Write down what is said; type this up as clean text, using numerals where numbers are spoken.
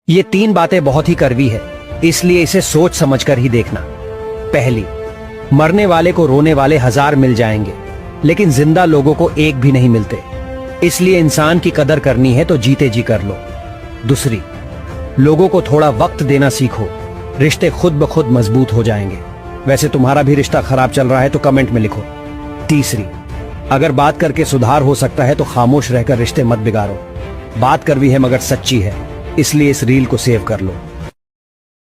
ये 3 बातें बहुत ही कड़वी है, इसलिए इसे सोच समझकर ही देखना। पहली, मरने वाले को रोने वाले 1000 मिल जाएंगे, लेकिन जिंदा लोगों को एक भी नहीं मिलते। इसलिए इंसान की कदर करनी है तो जीते जी कर लो। दूसरी, लोगों को थोड़ा वक्त देना सीखो, रिश्ते खुद ब खुद मजबूत हो जाएंगे। वैसे तुम्हारा भी रिश्ता खराब चल रहा है तो कमेंट में लिखो। तीसरी, अगर बात करके सुधार हो सकता है तो खामोश रहकर रिश्ते मत बिगाड़ो। बात करवी है मगर सच्ची है, इसलिए इस रील को सेव कर लो।